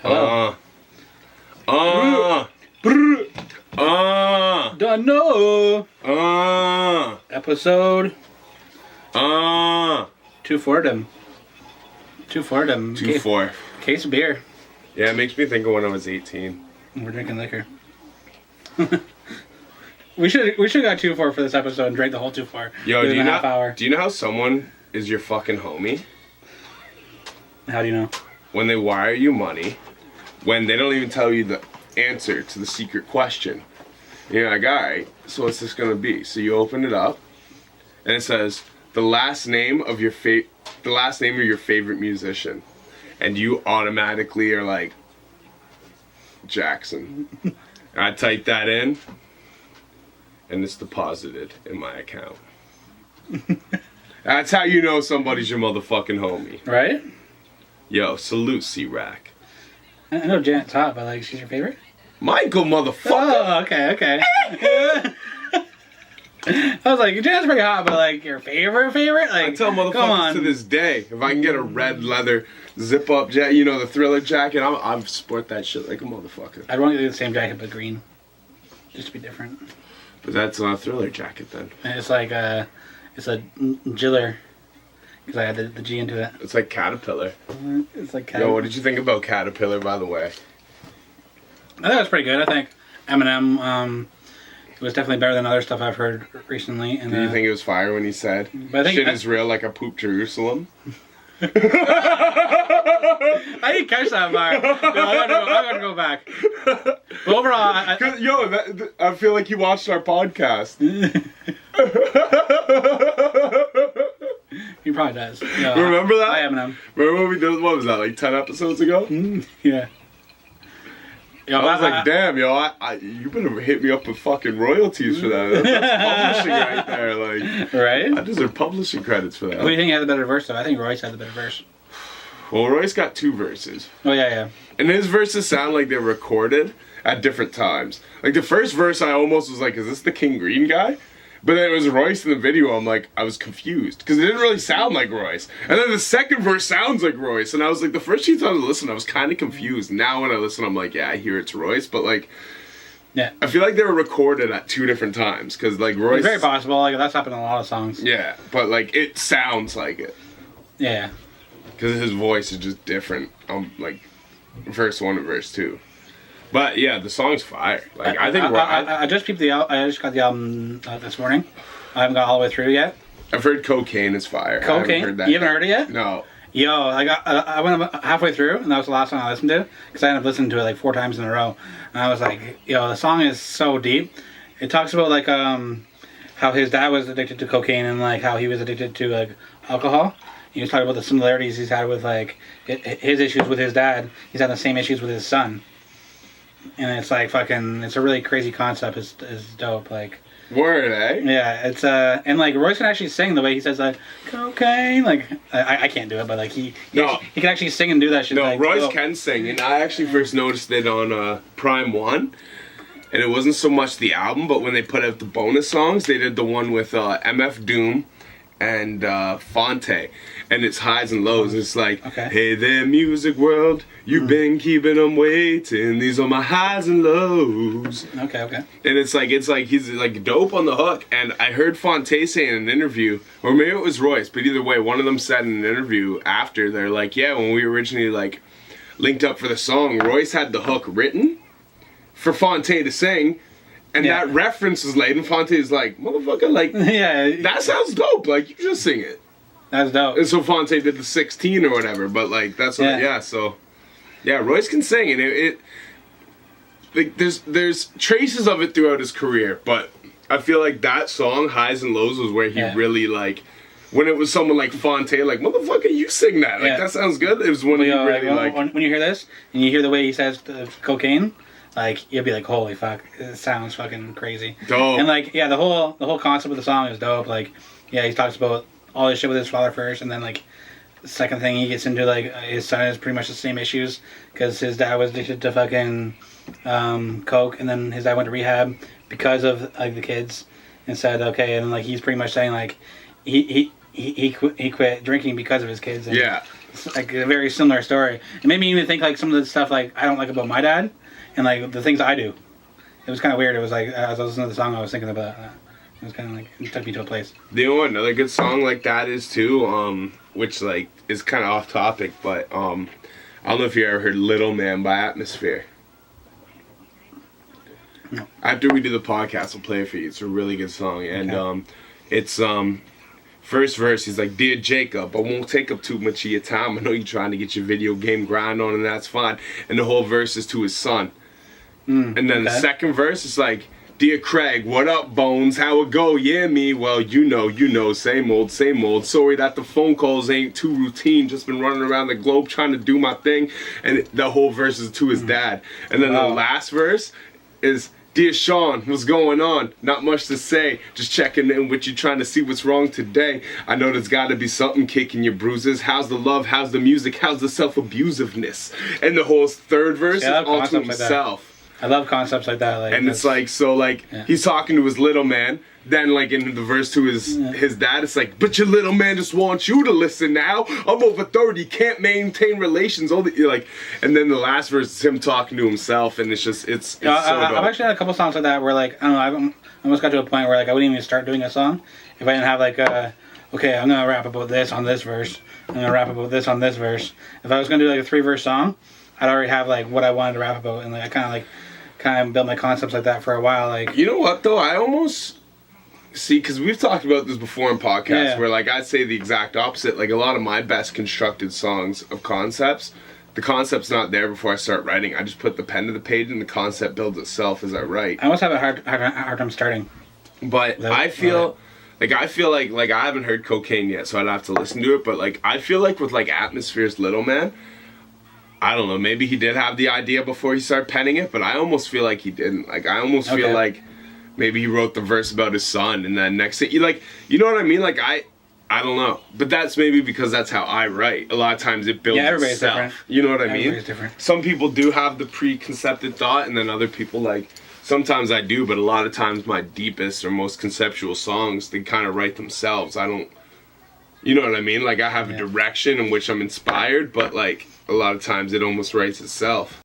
Hello. Don't know. Episode 2 2-4. Case of beer. Yeah, it makes me think of when I was 18. We're drinking liquor. we should got 2-4 for this episode and drank the whole 2-4. Yo, do you half hour. Do you know how someone is your fucking homie? How do you know? When they wire you money, when they don't even tell you the answer to the secret question. You're like, alright, so what's this gonna be? So you open it up, and it says the last name of your favorite musician, and you automatically are like Jackson. And I type that in, and it's deposited in my account. That's how you know somebody's your motherfucking homie. Right? Yo, salute C-Rack. I know Janet's hot, but like, she's your favorite? Michael, motherfucker. Oh, okay. I was like, Janet's pretty hot, but like, your favorite? Like, I tell motherfuckers to this day, if I can get a red leather zip-up jacket, you know, the Thriller jacket, I'll sport that shit like a motherfucker. I'd want to do the same jacket, but green. Just to be different. But that's not a Thriller jacket, then. And it's like, it's a Giller. Because I had the G into it. It's like Caterpillar. It's like Yo, what did you think about Caterpillar, by the way? I think it was pretty good. I think Eminem was definitely better than other stuff I've heard recently. And, Did you think it was fire when he said, shit is real like I pooped Jerusalem? I didn't catch that part. No, I gotta go back. But overall, I feel like you watched our podcast. He probably does. Yeah, Remember that? I Eminem. Remember when we did, what was that, like 10 episodes ago? Yeah. Yo, I was like, damn, yo, you better hit me up with fucking royalties for that. That's publishing right there, like. Right? I deserve publishing credits for that. Who do you think had the better verse, though? I think Royce had the better verse. Well, Royce got 2 verses. Oh, yeah. And his verses sound like they're recorded at different times. Like, the first verse, I almost was like, is this the King Green guy? But then it was Royce in the video, I was confused. Because it didn't really sound like Royce. And then the second verse sounds like Royce. And I was like, the first few times I listened, I was kind of confused. Now when I listen, I'm like, yeah, I hear it's Royce. But like, yeah, I feel like they were recorded at 2 different times. Because like Royce... It's very possible. Like, that's happened in a lot of songs. Yeah, but like, it sounds like it. Yeah. Because his voice is just different. Like, verse 1 and verse 2. But yeah, the song's fire. Like I think I just peeped I just got the album this morning. I haven't got all the way through yet. I've heard Cocaine is fire. Cocaine? I haven't heard that you haven't heard it yet? No. Yo, I went about halfway through, and that was the last song I listened to because I ended up listening to it like 4 times in a row. And I was like, yo, the song is so deep. It talks about like how his dad was addicted to cocaine and like how he was addicted to like alcohol. He was talking about the similarities he's had with like his issues with his dad. He's had the same issues with his son. And it's like fucking, it's a really crazy concept. It's dope. Like, word, eh? Yeah, it's and like Royce can actually sing the way he says like cocaine. Like I can't do it, but like he can actually sing and do that shit. No, like, Royce can sing, and I actually first noticed it on Prime 1, and it wasn't so much the album, but when they put out the bonus songs, they did the one with MF Doom and Fonte, and it's highs and lows. It's like, hey there, music world, you've been keeping them waiting. These are my highs and lows. Okay. And it's like he's like dope on the hook. And I heard Fonte say in an interview, or maybe it was Royce, but either way, one of them said in an interview after, they're like, yeah, when we originally like linked up for the song, Royce had the hook written for Fonte to sing. And that reference is laid, and Fonte's like, motherfucker, like, that sounds dope. Like, you just sing it. That's dope. And so Fonte did the 16 or whatever, but like, that's what, so, yeah, Royce can sing, and it like, there's traces of it throughout his career, but I feel like that song, Highs and Lows, was where he really, like, when it was someone like Fonte, like, motherfucker, you sing that. Like, that sounds good. It was when he really, like... When you hear this, and you hear the way he says cocaine... Like, you'll be like, holy fuck, it sounds fucking crazy. Dope. And like, yeah, the whole concept of the song is dope. Like, yeah, he talks about all this shit with his father first, and then like, the second thing he gets into, like, his son has pretty much the same issues, because his dad was addicted to fucking coke, and then his dad went to rehab because of like the kids, and said, and like, he's pretty much saying like, he quit drinking because of his kids. And, like a very similar story. It made me even think like some of the stuff like I don't like about my dad, and like the things I do. It was kind of weird. It was like as I was listening to the song, I was thinking about. It was kind of like it took me to a place. You know what another good song like that is too, which like is kind of off topic, but I don't know if you ever heard "Little Man" by Atmosphere. No. After we do the podcast, I'll play it for you. It's a really good song, and Okay. it's first verse. He's like, "Dear Jacob, I won't take up too much of your time. I know you're trying to get your video game grind on, and that's fine." And the whole verse is to his son. And then the second verse is like, "Dear Craig, what up, Bones? How it go? Yeah, me? Well, you know, same old, same old. Sorry that the phone calls ain't too routine. Just been running around the globe trying to do my thing." And the whole verse is to his dad. And then the last verse is, "Dear Sean, what's going on? Not much to say. Just checking in with you, trying to see what's wrong today. I know there's got to be something kicking your bruises. How's the love? How's the music? How's the self-abusiveness?" And the whole third verse is all to himself. I love concepts like that. Like, And it's like, so like, he's talking to his little man. Then like in the verse to his dad, it's like, "But your little man just wants you to listen now. I'm over 30, can't maintain relations." All the, like, and then the last verse is him talking to himself, and it's just, it's so dope. I've actually had a couple songs like that where like, I don't know, I almost got to a point where like I wouldn't even start doing a song if I didn't have like okay, I'm gonna rap about this on this verse. I'm gonna rap about this on this verse. If I was gonna do like a 3-verse song, I'd already have like what I wanted to rap about, and like I kind of built my concepts like that for a while. Like, you know what though, I almost see, because we've talked about this before in podcasts, where like I'd say the exact opposite. Like a lot of my best constructed songs of concepts, the concept's not there before I start writing. I just put the pen to the page and the concept builds itself as I write. I almost have a hard time starting. But I feel like I haven't heard Cocaine yet, so I'd have to listen to it. But like I feel like with like Atmosphere's Little Man, I don't know, maybe he did have the idea before he started penning it, but I almost feel like he didn't. Like I almost feel like maybe he wrote the verse about his son, and then next thing, you know what I mean? Like I don't know, but that's maybe because that's how I write. A lot of times it builds everybody's itself. different. You know what I mean? Everybody's different. Some people do have the preconcepted thought, and then other people like. Sometimes I do, but a lot of times my deepest or most conceptual songs, they kind of write themselves. I don't, you know what I mean? Like I have a direction in which I'm inspired, but like a lot of times it almost writes itself.